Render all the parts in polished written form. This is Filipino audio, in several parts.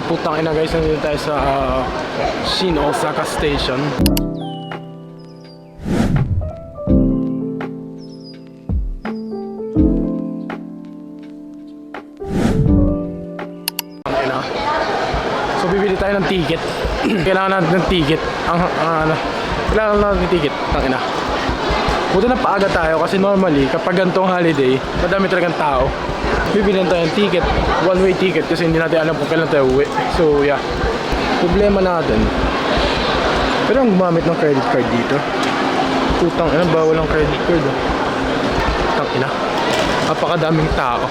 Putang ina guys, nandito tayo sa Shin Osaka Station. So bibili tayo ng ticket. Kailangan natin ng ticket. Kailangan natin ng ticket. Tangina. Buti na paaga tayo kasi normally kapag gantong holiday, madami talagang tao. Bibilihan tayo ng ticket, one-way ticket kasi hindi natin alam kung kailan tayo uwi. So yeah, problema natin. Pero ang gumamit ng credit card dito. Putang ina, bawal ang credit card. Putang ina. Napakadaming tao.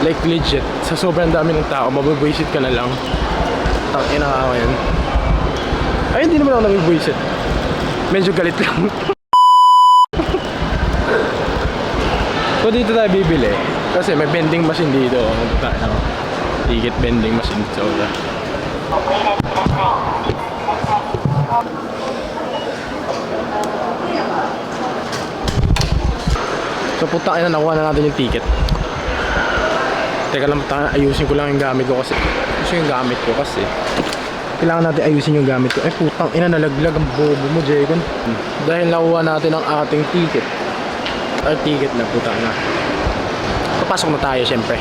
Like legit, sa sobrang dami ng tao, mababwisit ka na lang. Putang ina ako yan. Ay, hindi naman ako nabibwisit. Medyo galit lang. So dito tayo bibili kasi may vending machine dito. Ticket vending machine. So puta na, nakuha na natin yung ticket. Teka lang, ayusin ko lang yung gamit ko kasi kailangan natin ayusin yung gamit ko. Ay putang ina, nalaglag ang bobo mo, Jaycon. Dahil nakuha natin ang ating ticket. Our ticket na, puta na. Papasok na tayo syempre.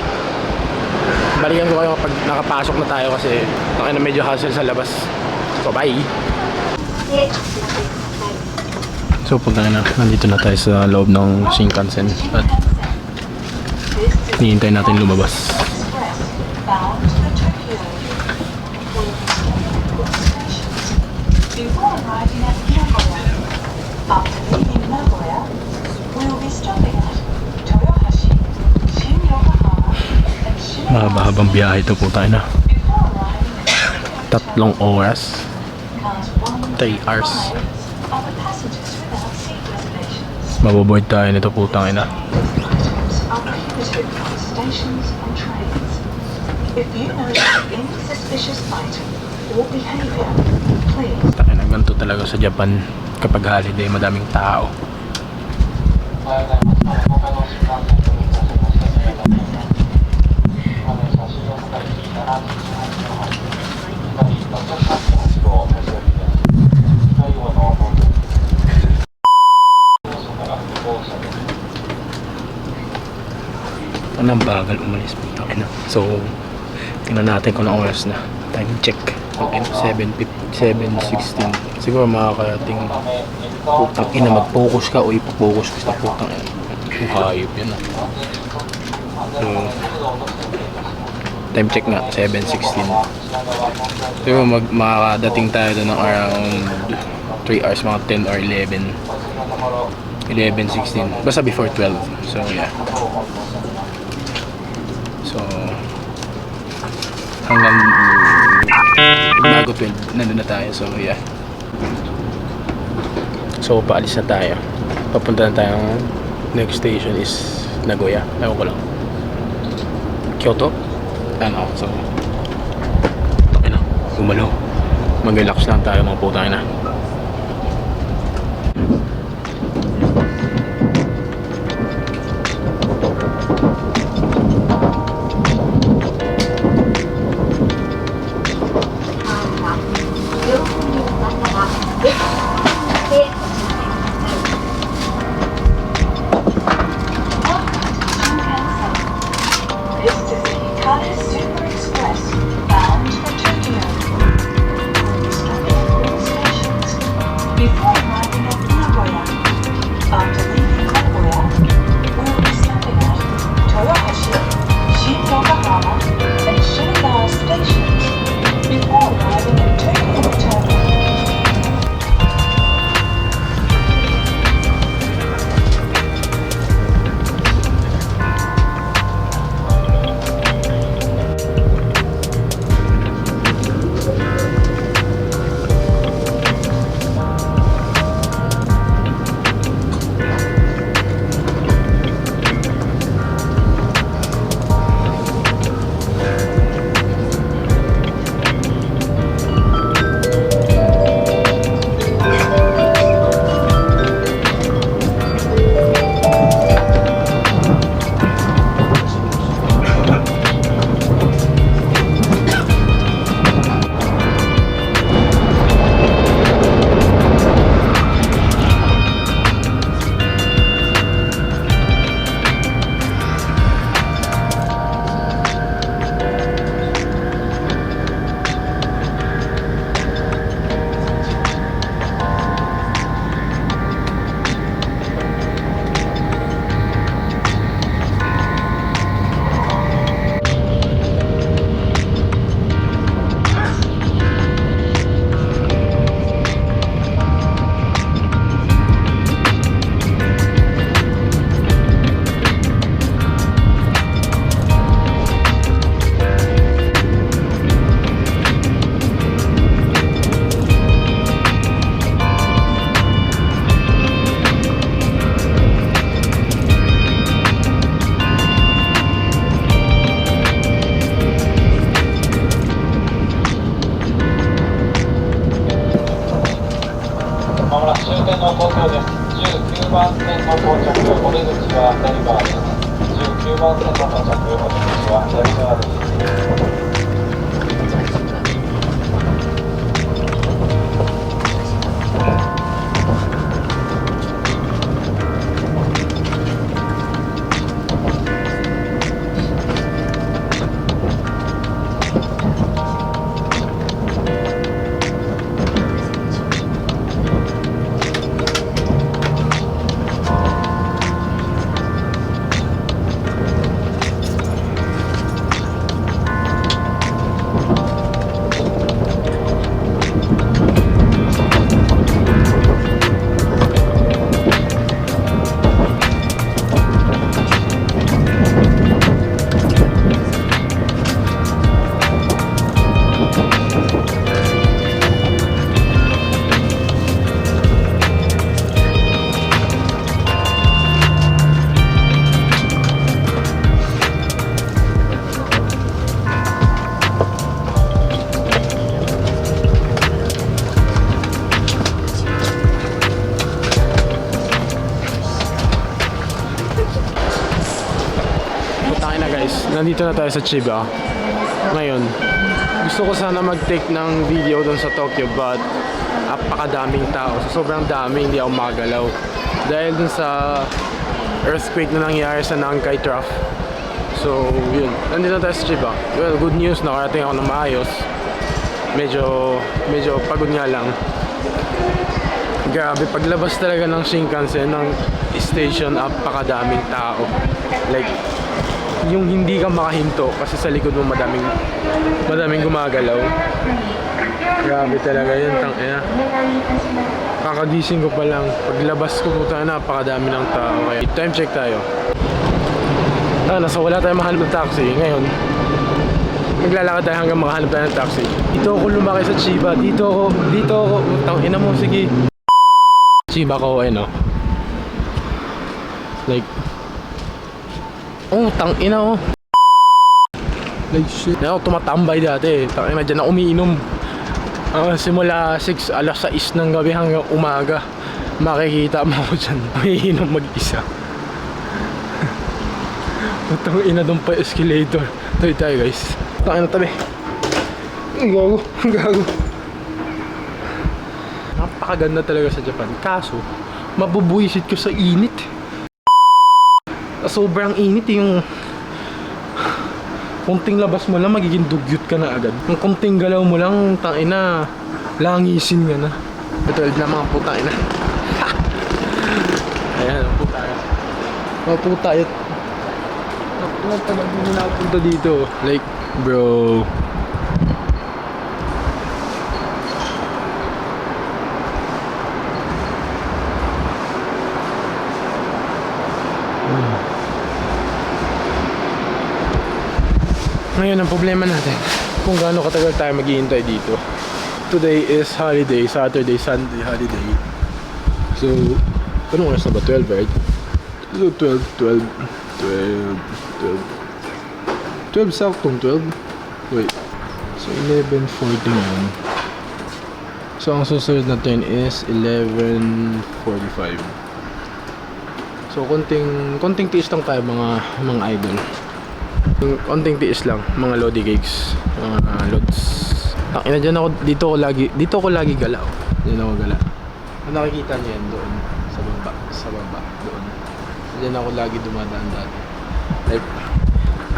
Balikan ko kayo kapag nakapasok na tayo kasi na medyo hassle sa labas. So bye. So puta na, nandito na tayo sa loob ng Shinkansen at hinihintay natin lumabas. Mahaba-habang biyahe ito po tayo na 3 oras 3 hours. Maboboard tayo nito putang ina. Takin na ganito talaga sa Japan kapag holiday, madaming tao. Ang bagal umalis po tayo na. So tingnan natin kung anong oras na. Time check. 7:16. Siguro makakarating. Putang ina, mag-focus ka o ipo-focus ka sa putang ina. Hayop yan ah. So time check nga 7:16. Siguro makakadating tayo doon ng around 3 hours, mga 10 or 11:16. Basta before 12. So yeah. So hanggang bago 12 nandun na tayo. So yeah. So paalis na tayo. Papunta na tayo. Next station is Nagoya. Ewan ko lang. Kyoto? Ano? So okay na. Gumalo. Mag-relax lang tayo mga putang na. の東京です。19番線の到着、お出口は左側です。19番線の到着、お出口は左側です。Nandito na tayo sa Chiba. Ngayon, gusto ko sana mag-take ng video doon sa Tokyo but apakadaming tao. So, sobrang dami, hindi ako magalaw. Dahil dun sa earthquake na nangyari sa Nankai Trough. So, yun. Nandito na tayo sa Chiba. Well, good news, nakarating ako ng maayos. Medyo pagod nga lang. Grabe, paglabas talaga ng Shinkansen, ng station, apakadaming tao. Like, yung hindi ka makahinto kasi sa likod mo madaming gumagalaw. Grabe talaga yun, tangina. Kakagising ko pa lang. Paglabas ko po tayo, napakadami ng tao. Kaya time check tayo. So wala tayong mahanap ng taxi. Ngayon, maglalakad tayo hanggang makahanap tayo ng taxi. Dito ako lumaki sa Chiba. Dito ako. Tangina mo, sige. Chiba ko, ano. Like, oh, tangina oh. Like shit. Ako tumatambay dati. Tangina dyan na umiinom. Simula 6, alas 6 ng gabi hanggang umaga. Makikita mo ako dyan. Umiinom mag-isa. Tangina doon pa escalator. Tayo tayo guys. Tangina tabi. Gago. Napakaganda talaga sa Japan. Kaso, mabubuisit ko sa init. Sobrang init yung konting labas mo lang magiging dugyot ka na agad. Yung konting galaw mo lang tangina langisin ka na. Ito na mga putang ina. Ayan ang puta. Mga puta yun. Tagal din na punta dito. Like bro. Ngayon ang problema natin kung gaano katagal tayo maghihintay dito. Today is holiday, Saturday, Sunday holiday. So, anong oras na ba? 12 right? So 12 saktong 12. Wait. So 11:40 ngayon. So ang susunod na turn is 11:45. So konting tiis lang tayo mga idol. Konting tiis lang, mga lodi gigs, mga lods. Ina dyan ako, dito ako lagi galaw. Diyan ako gala. Kung nakikita niyo yan doon, sa baba, doon. Diyan ako lagi dumadaan dati. Like,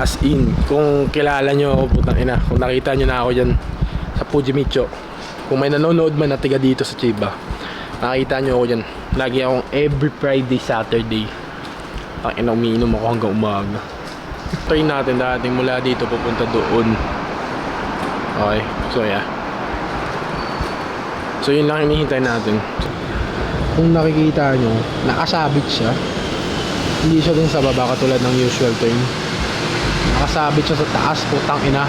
as in, kung kilala nyo ako, putang ina, kung nakita nyo na ako dyan sa Fujimicho, kung may nanonood man na tiga dito sa Chiba, nakikita nyo ako dyan. Lagi akong every Friday, Saturday. Ina, umiinom ako hanggang umaga. Train natin dating mula dito pupunta doon. Okay, so yeah. So yun lang hinihintay natin. Kung nakikita nyo, nakasabit siya. Hindi siya din sa baba katulad ng usual train. Nakasabit siya sa taas, putang ina.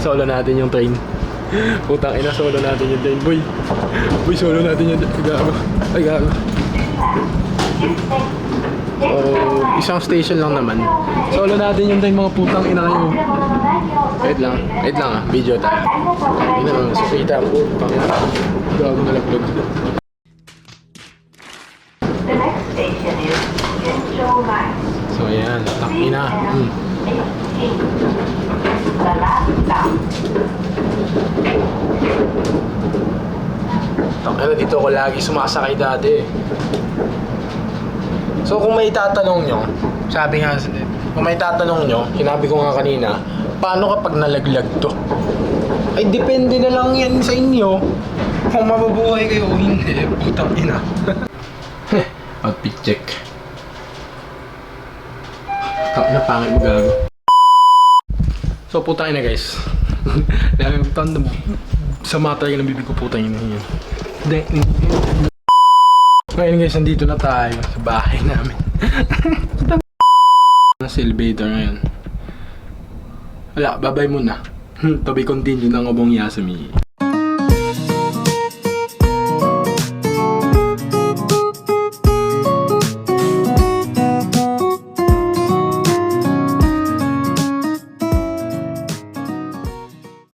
Solo natin yung train. Putang ina, solo natin yung train. Boy, solo natin yung train. Ay gago. So, isang station lang naman. Solo natin yung train, mga putang ina nyo. Wait lang ah, video tayo. Hindi naman, sukita po. Gago na laglag. The next station is Jinzhou Line. So ayan, takina. The last stop. Takina, dito ako lagi sumasakay dati. So kung may tatanong nyo, sabi nga, kung may tatanong nyo, sinabi ko nga kanina, paano kapag nalaglag to? Ay, depende na lang yan sa inyo. Kung mababuhay kayo o hindi, putang ina. Outfit check. Na pangit mo gago. So putang ina guys. Dahil tanda mo. Sa mata yung nabibig ko putang ina yun. Ngayon guys, nandito na tayo sa bahay namin. Nasa elevator ngayon. Wala, babay muna. To be continued ang Obong Yasumi.